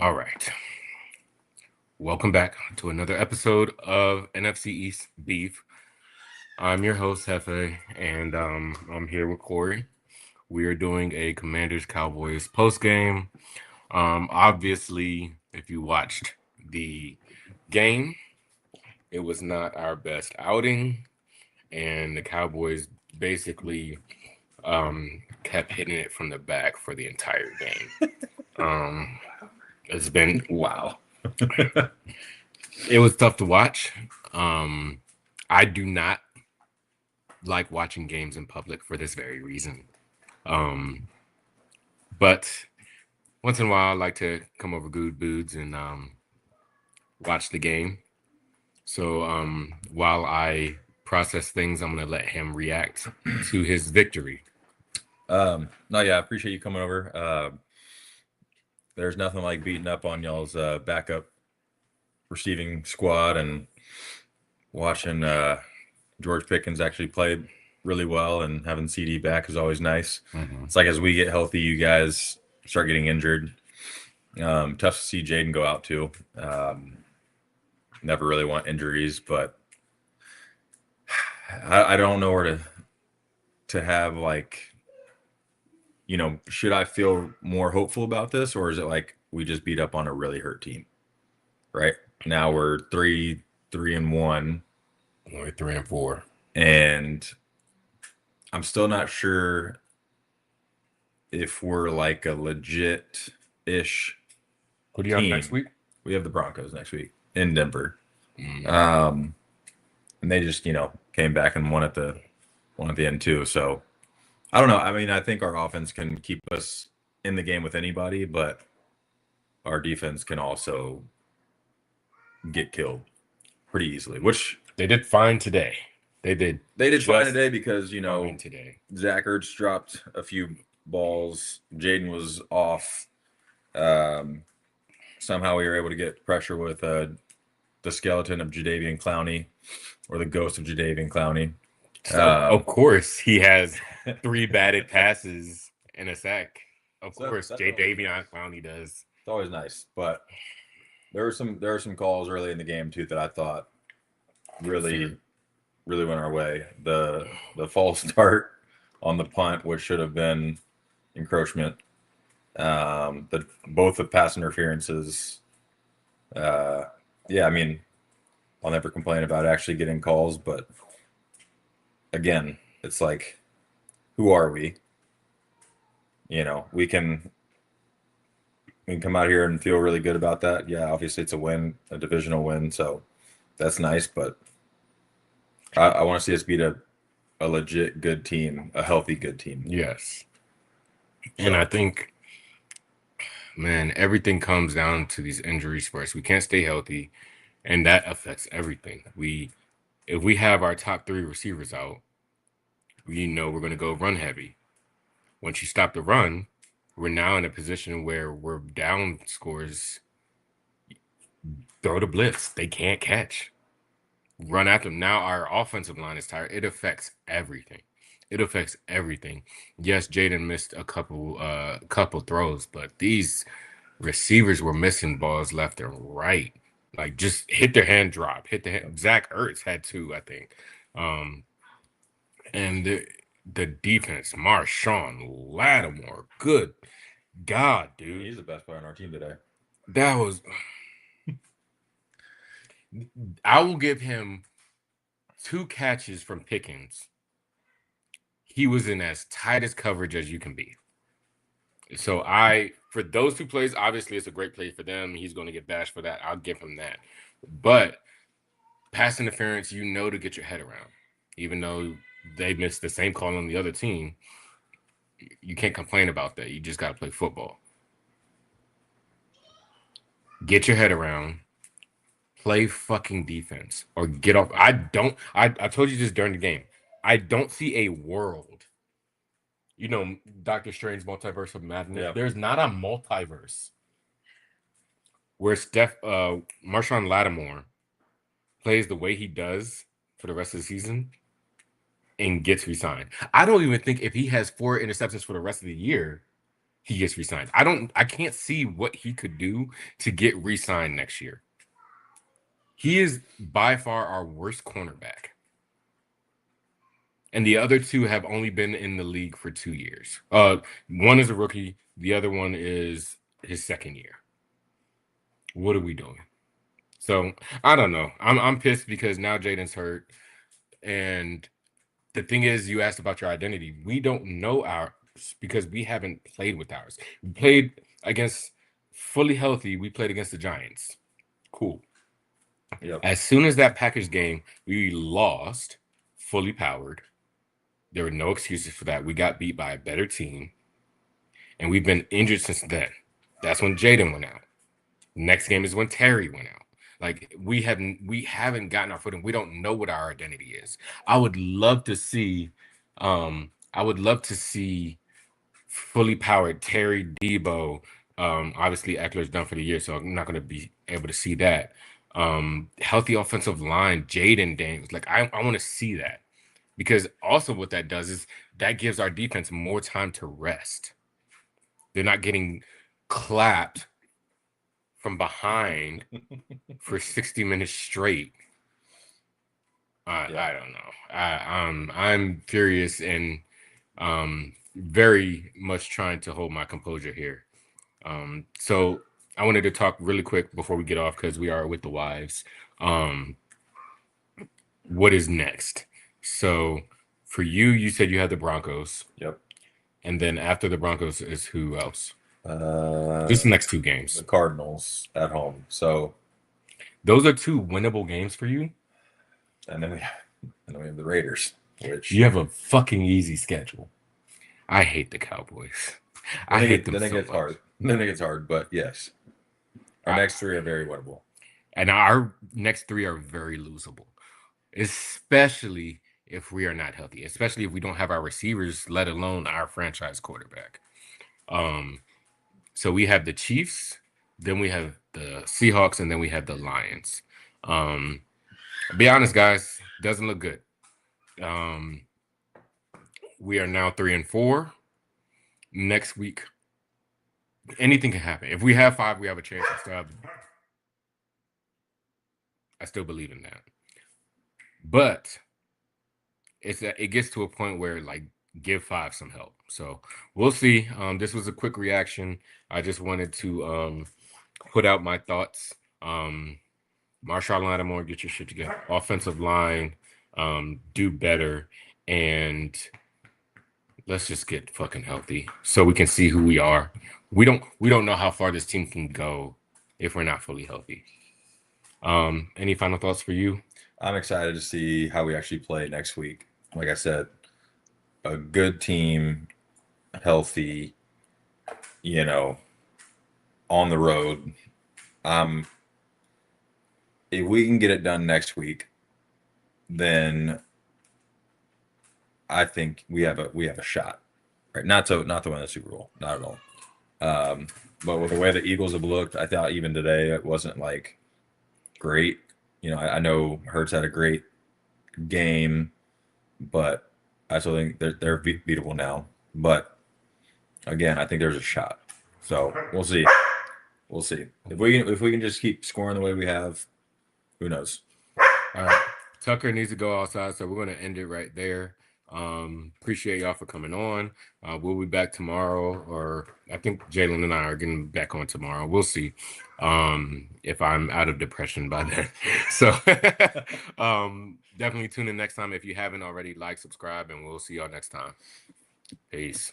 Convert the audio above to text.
All right. Welcome back to another episode of NFC East Beef. I'm your host, Hefe, and I'm here with Corey. We are doing a Commanders Cowboys post game. Obviously, if you watched the game, it was not our best outing, and the Cowboys basically kept hitting it from the back for the entire game. Um, it's been Wow. It was tough to watch. Um, I do not like watching games in public for this very reason. Um, but once in a while, I like to come over Good Boods and watch the game. So while I process things, I'm going to let him react to his victory. No, yeah, I appreciate you coming over. There's nothing like beating up on y'all's backup receiving squad and watching George Pickens actually play really well, and having CD back is always nice. Mm-hmm. It's like as we get healthy, you guys start getting injured. Tough to see Jaden go out too. Never really want injuries, but I don't know where to have like, should I feel more hopeful about this, or is it like we just beat up on a really hurt team? Right now we're 3-1, Only 3-4. and I'm still not sure if we're like a legit ish Who do you have next team. week? We have the Broncos next week in Denver. Mm. And they just, came back and won at the end too. So I don't know. I mean, I think our offense can keep us in the game with anybody, but our defense can also get killed pretty easily, which They did fine today. They did. they did fine just today because, fine today. Zach Ertz dropped a few balls. Jaden was off. Somehow we were able to get pressure with the skeleton of Jadeveon Clowney, or the ghost of Jadeveon Clowney. So, of course, he has 3 batted passes and a sack. Of course, Davion Clowney does. It's always nice, but there were some calls early in the game too that I thought really went our way. The false start on the punt, which should have been encroachment. Both the pass interferences. Yeah, I mean, I'll never complain about actually getting calls, but again, it's like, who are we? We can come out here and feel really good about that. Yeah, obviously it's a win, a divisional win, so that's nice. But I want to see us beat a legit good team, a healthy good team. Yes. And I think, man, everything comes down to these injuries first. We can't stay healthy, and that affects everything. If we have our top 3 receivers out, we know we're going to go run heavy. Once you stop the run, we're now in a position where we're down scores. Throw the blitz. They can't catch. Run after them. Now our offensive line is tired. It affects everything. It affects everything. Yes, Jaden missed a couple throws, but these receivers were missing balls left and right. Like, just hit their hand drop. Hit the hand. Zach Ertz had 2, I think. And the defense, Marshawn Lattimore. Good God, dude. He's the best player on our team today. That was. I will give him 2 catches from Pickens. He was in as tight as coverage as you can be. So for those 2 plays, obviously it's a great play for them. He's going to get bashed for that. I'll give him that. But pass interference, to get your head around. Even though they missed the same call on the other team, you can't complain about that. You just got to play football. Get your head around. Play fucking defense or get off. I told you this during the game. I don't see a world. Doctor Strange's multiverse of madness. Yeah. There's not a multiverse where Marshawn Lattimore plays the way he does for the rest of the season and gets re-signed. I don't even think if he has 4 interceptions for the rest of the year, he gets re-signed. I can't see what he could do to get re-signed next year. He is by far our worst cornerback. And the other two have only been in the league for 2 years. One is a rookie, the other one is his second year. What are we doing? So I don't know. I'm pissed because now Jaden's hurt. And the thing is, you asked about your identity. We don't know ours because we haven't played with ours. We played against fully healthy, we played against the Giants. Cool. Yep. As soon as that Packers game, we lost fully powered. There were no excuses for that. We got beat by a better team, and we've been injured since then. That's when Jaden went out. Next game is when Terry went out. Like we haven't gotten our footing. We don't know what our identity is. I would love to see, I would love to see fully powered Terry Debo. Obviously Eckler's done for the year, so I'm not going to be able to see that. Healthy offensive line, Jaden Daniels. Like I want to see that because also what that does is that gives our defense more time to rest. They're not getting clapped from behind for 60 minutes straight. I don't know. I'm furious and very much trying to hold my composure here. So I wanted to talk really quick before we get off because we are with the wives. What is next? So for you, you said you had the Broncos. Yep. And then after the Broncos is who else? Just the next two games. The Cardinals at home. So those are two winnable games for you. And then we have the Raiders, which you have a fucking easy schedule. I hate the Cowboys. I hate them. Then it so gets much. hard. Then it gets hard. But yes, our next three are very winnable, and our next three are very losable, especially if we are not healthy. Especially if we don't have our receivers, let alone our franchise quarterback. So we have the Chiefs, then we have the Seahawks, and then we have the Lions. Be honest, guys, doesn't look good. We are now 3-4. Next week, anything can happen. If we have 5, we have a chance. I still believe in that. But it gets to a point where like give 5 some help. So we'll see. This was a quick reaction. I just wanted to put out my thoughts. Marshawn Lattimore, get your shit together. Offensive line, do better, and let's just get fucking healthy so we can see who we are. We don't know how far this team can go if we're not fully healthy. Any final thoughts for you? I'm excited to see how we actually play next week. Like I said, a good team, healthy, on the road. If we can get it done next week, then I think we have a shot. Right? Not to win the Super Bowl, not at all. But with the way the Eagles have looked, I thought even today it wasn't like great. I know Hurts had a great game, but I still think they're beatable now. But again, I think there's a shot. So we'll see. We'll see if we can just keep scoring the way we have. Who knows? All right, Tucker needs to go outside, so we're going to end it right there. Appreciate y'all for coming on. We'll be back tomorrow, or I think Jalen and I are getting back on tomorrow. We'll see if I'm out of depression by then. So definitely tune in next time. If you haven't already, like, subscribe, and we'll see y'all next time. Peace.